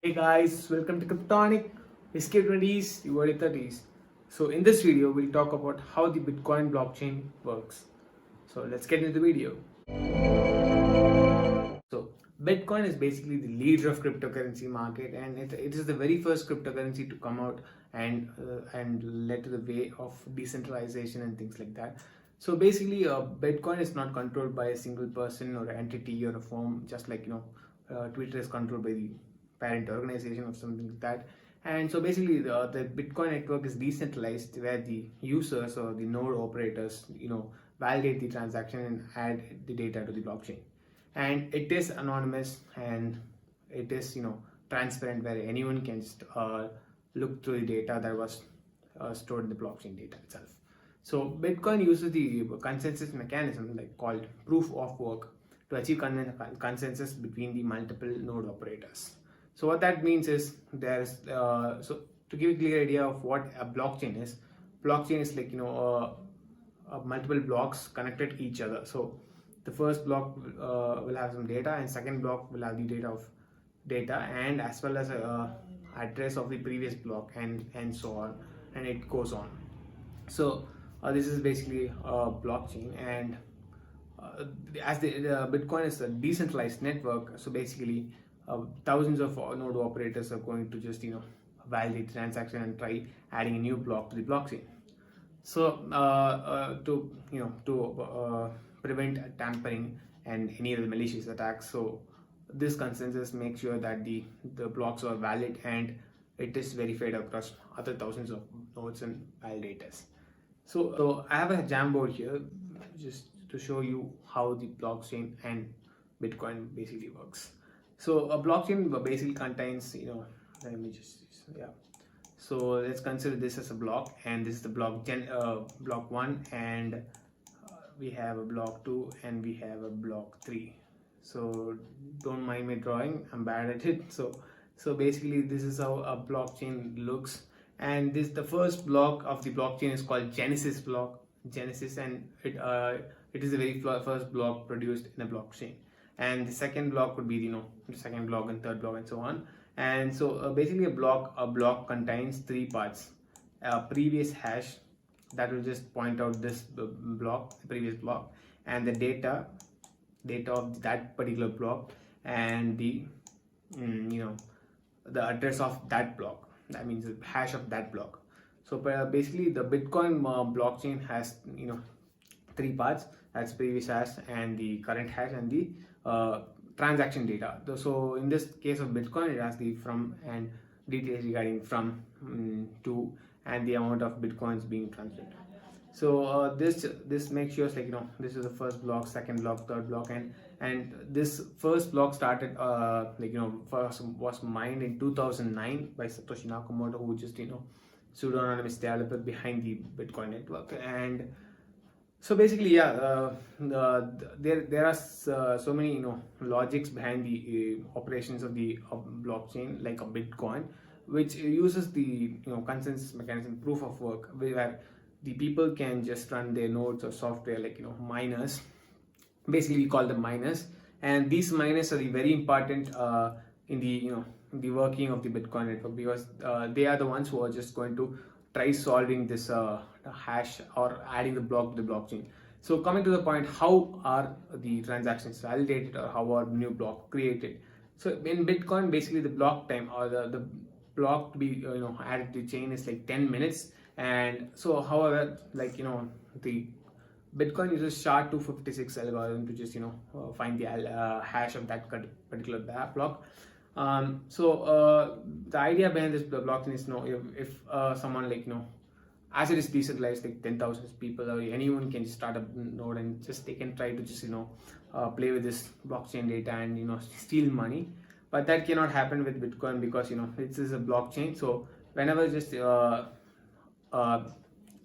Hey guys, welcome to Kryptonic Escape 20s, the early 30s. So in this video, we'll talk about how the Bitcoin blockchain works. So let's get into the video. So Bitcoin is basically the leader of cryptocurrency market, and it is the very first cryptocurrency to come out and led to the way of decentralization and things like that. So basically, Bitcoin is not controlled by a single person or entity or a firm, just like Twitter is controlled by the parent organization or something like that. And so basically, the Bitcoin network is decentralized, where the users or the node operators, validate the transaction and add the data to the blockchain. And it is anonymous, and it is transparent, where anyone can just look through the data that was stored in the blockchain data itself. So Bitcoin uses the consensus mechanism, like called proof of work, to achieve consensus between the multiple node operators. So what that means is there's so to give a clear idea of what a blockchain is like multiple blocks connected each other. So the first block will have some data, and second block will have the data of data, and as well as a address of the previous block, and so on, and it goes on. So this is basically a blockchain, and as the Bitcoin is a decentralized network, so basically thousands of node operators are going to just validate the transaction and try adding a new block to the blockchain. So to prevent tampering and any of the malicious attacks, so this consensus makes sure that the blocks are valid and it is verified across other thousands of nodes and validators. So I have a Jamboard here just to show you how the blockchain and Bitcoin basically works. So a blockchain basically contains, let me just, yeah. So let's consider this as a block, and this is the block 1, and we have a block 2, and we have a block 3. So don't mind my drawing, I'm bad at it. So basically this is how a blockchain looks, and this the first block of the blockchain is called Genesis block. Genesis, and it is the very first block produced in a blockchain, and the second block would be the second block and third block and so on. And so basically a block contains three parts: a previous hash that will just point out this block, the previous block, and the data of that particular block, and the you know the address of that block, that means the hash of that block. So basically the Bitcoin blockchain has three parts: that's previous hash, and the current hash, and the transaction data. So in this case of Bitcoin, it has the from and details regarding from, to, and the amount of Bitcoins being transferred. So this makes sure, like this is the first block, second block, third block, and this first block started first was mined in 2009 by Satoshi Nakamoto, who just pseudonymous developer behind the Bitcoin network. And so basically, yeah, there are so many logics behind the operations of the blockchain, like a Bitcoin, which uses the consensus mechanism, proof of work, where the people can just run their nodes or software, like miners. Basically, we call them miners, and these miners are the very important in the the working of the Bitcoin network, because they are the ones who are just going to try solving this hash or adding the block to the blockchain. So coming to the point, how are the transactions validated, or how are new block created? So in Bitcoin, basically the block time, or the block to be added to the chain, is like 10 minutes. And so however, the Bitcoin uses SHA-256 algorithm to just find the hash of that particular block. The idea behind this blockchain is, if someone, as it is decentralized, like 10,000 people or anyone can just start a node, and just they can try to just play with this blockchain data and steal money. But that cannot happen with Bitcoin, because this is a blockchain. So whenever just uh,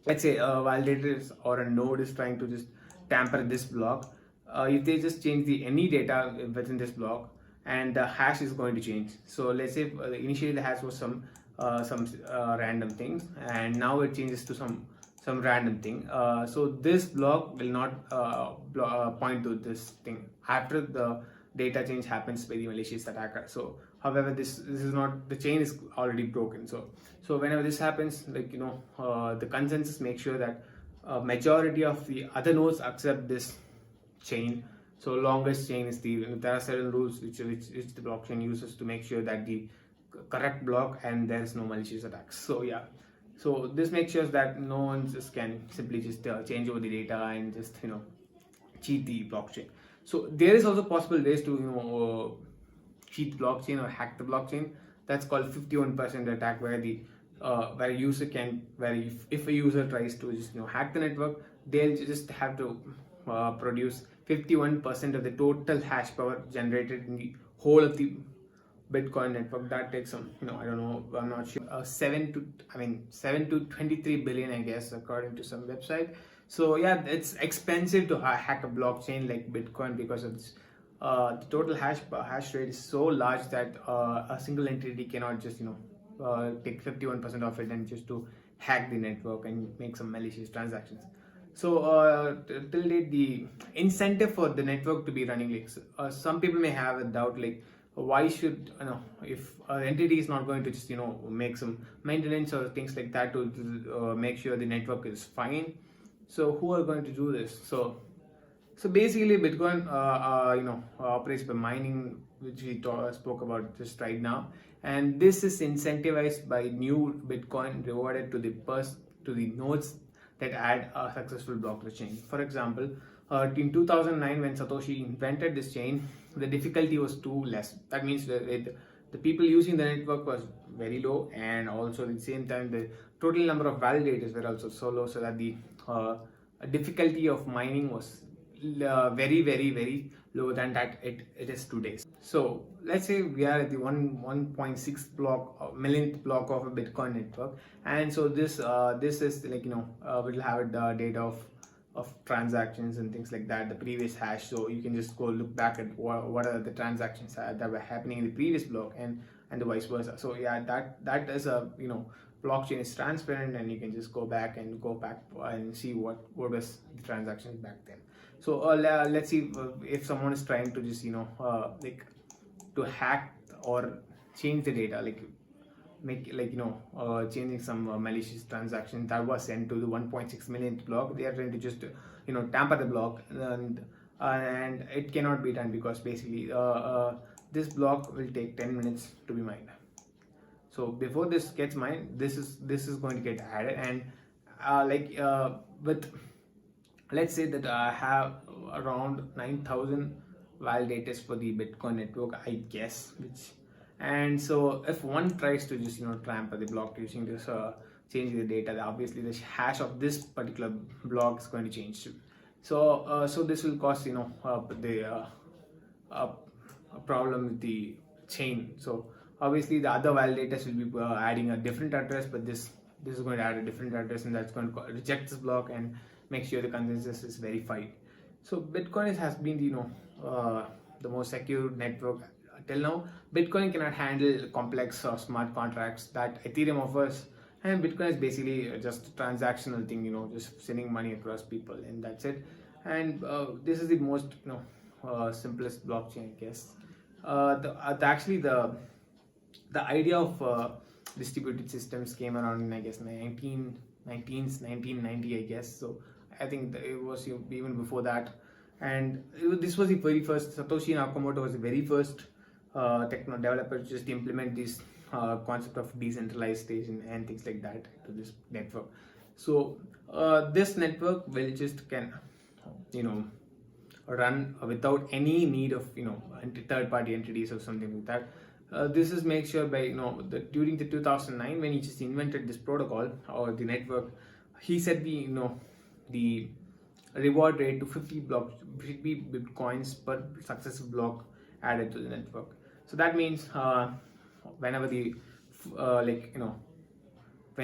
let's say a validator or a node is trying to just tamper this block, if they just change the any data within this block, and the hash is going to change. So let's say initially the hash was some random things, and now it changes to some random thing. So this block will not point to this thing after the data change happens by the malicious attacker. So However, this is not, the chain is already broken. So whenever this happens, like the consensus makes sure that majority of the other nodes accept this chain. So longest chain is there are certain rules which the blockchain uses to make sure that the correct block and there is no malicious attacks. So yeah, so this makes sure that no one just can simply just change over the data and just cheat the blockchain. So there is also possible ways to cheat blockchain or hack the blockchain. That's called 51% attack, where the where a user can, where if a user tries to just hack the network, they'll just have to produce 51% of the total hash power generated in the whole of the Bitcoin network. That takes some, I don't know, I'm not sure, 7 to 23 billion, I guess, according to some website. So yeah, it's expensive to hack a blockchain like Bitcoin because of this. The total hash rate is so large that a single entity cannot just take 51% of it and just to hack the network and make some malicious transactions. So till date, the incentive for the network to be running, like some people may have a doubt, like why should if an entity is not going to just make some maintenance or things like that to make sure the network is fine, so who are going to do this? So basically, Bitcoin operates by mining, which we spoke about just right now, and this is incentivized by new Bitcoin rewarded to the nodes that add a successful block to the chain. For example, in 2009, when Satoshi invented this chain, the difficulty was too less. That means the people using the network was very low, and also at the same time the total number of validators were also so low, so that the difficulty of mining was very, very, very lower than that it is today. So let's say we are at the 1.6 millionth block of a Bitcoin network, and so this is like we'll have a data of transactions and things like that, the previous hash. So you can just go look back at what are the transactions that were happening in the previous block, and the vice versa. So yeah, that is a blockchain is transparent, and you can just go back and see what was the transactions back then. So let's see if someone is trying to just like to hack or change the data, like make changing some malicious transaction that was sent to the 1.6 millionth block. They are trying to just tamper the block, and it cannot be done because basically this block will take 10 minutes to be mined. So before this gets mined, this is going to get added, and with, let's say that I have around 9,000 validators for the Bitcoin network, I guess, and so if one tries to just tamper the block using this changing the data, obviously the hash of this particular block is going to change too. So this will cause a problem with the chain. So obviously the other validators will be adding a different address, but this is going to add a different address, and that's going to reject this block and make sure the consensus is verified. So Bitcoin has been the most secure network till now. Bitcoin cannot handle complex or smart contracts that Ethereum offers, and Bitcoin is basically just a transactional thing, just sending money across people, and that's it. And this is the most simplest blockchain, I guess. The idea of distributed systems came around in, I guess, 1990, I guess. So I think it was even before that, and this was the very first. Satoshi Nakamoto was the very first techno developer to just implement this concept of decentralized station and things like that to this network. So this network will just can run without any need of third-party entities or something like that. This is made sure by during the 2009, when he just invented this protocol or the network, he set the reward rate to 50 bitcoins per successive block added to the network. So that means whenever when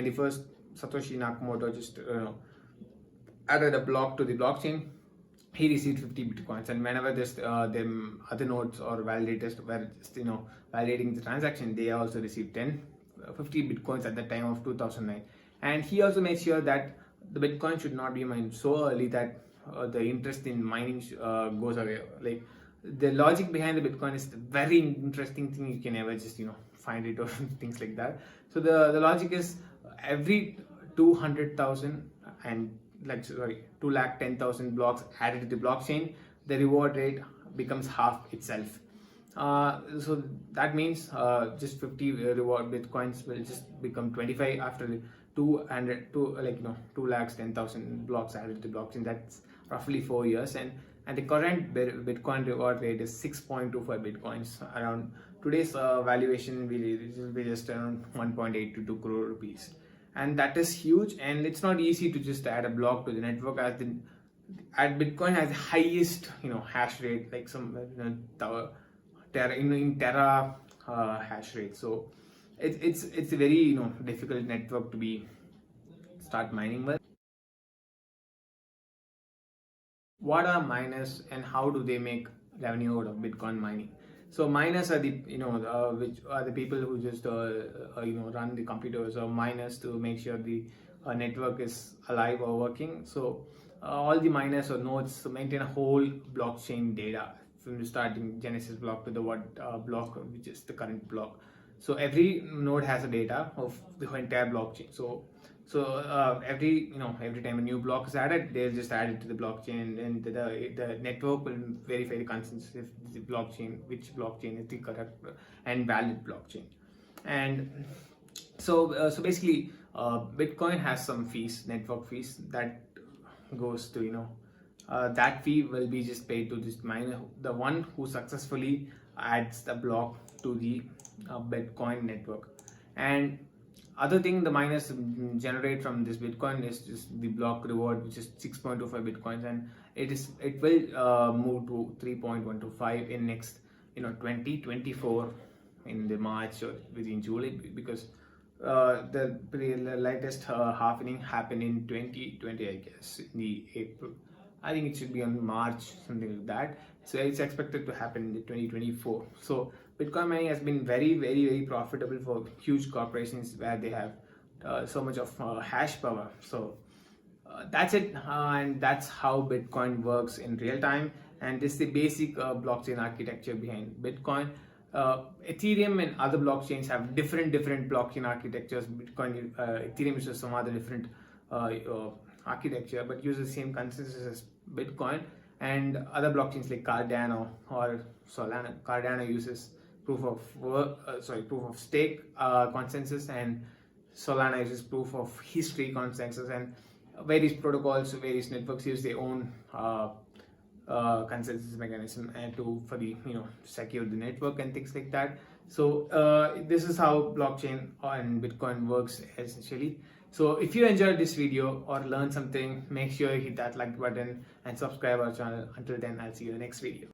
the first Satoshi Nakamoto just added a block to the blockchain, he received 50 bitcoins, and whenever them other nodes or validators were just validating the transaction, they also received 50 bitcoins at the time of 2009. And he also made sure that the Bitcoin should not be mined so early that the interest in mining goes away. Like the logic behind the Bitcoin is the very interesting thing. You can never just find it or things like that. So the logic is every 200,000 and 210,000 blocks added to the blockchain, the reward rate becomes half itself. So that means just 50 reward bitcoins will just become 25 after 200 to 2,10,000 blocks added to the blockchain. That's roughly 4 years, and the current Bitcoin reward rate is 6.25 bitcoins. Around today's valuation will be just around 1.8 to 2 crore rupees, and that is huge. And it's not easy to just add a block to the network, as Bitcoin has the highest hash rate, like some Terra hash rate. So it's a very difficult network to be start mining with. What are miners and how do they make revenue out of Bitcoin mining? So miners are the which are the people who just run the computers, or miners to make sure the network is alive or working. So all the miners or nodes maintain a whole blockchain data from the starting Genesis block to the block, which is the current block. So every node has a data of the entire blockchain. So every time a new block is added, they'll just add it to the blockchain, and the network will verify the consensus if the which blockchain is the correct and valid blockchain. And so basically, Bitcoin has some fees, network fees, that goes to that fee will be just paid to this miner, the one who successfully adds the block to the Bitcoin network. And other thing the miners generate from this Bitcoin is just the block reward, which is 6.25 bitcoins, and it will move to 3.125 in next 2024 in the March or within July, because the latest halving happened in 2020, I guess, in the April. I think it should be on March, something like that. So it's expected to happen in 2024. So Bitcoin mining has been very, very, very profitable for huge corporations where they have so much of hash power. So that's it, and that's how Bitcoin works in real time. And this is the basic blockchain architecture behind Bitcoin. Ethereum and other blockchains have different blockchain architectures. Ethereum uses some other different architecture, but uses the same consensus as Bitcoin. And other blockchains like Cardano or Solana, Cardano uses proof of stake consensus, and Solana uses proof of history consensus. And various protocols, various networks use their own consensus mechanism and for the secure the network and things like that. So this is how blockchain and Bitcoin works essentially. So if you enjoyed this video or learned something, make sure you hit that like button and subscribe our channel. Until then, I'll see you in the next video.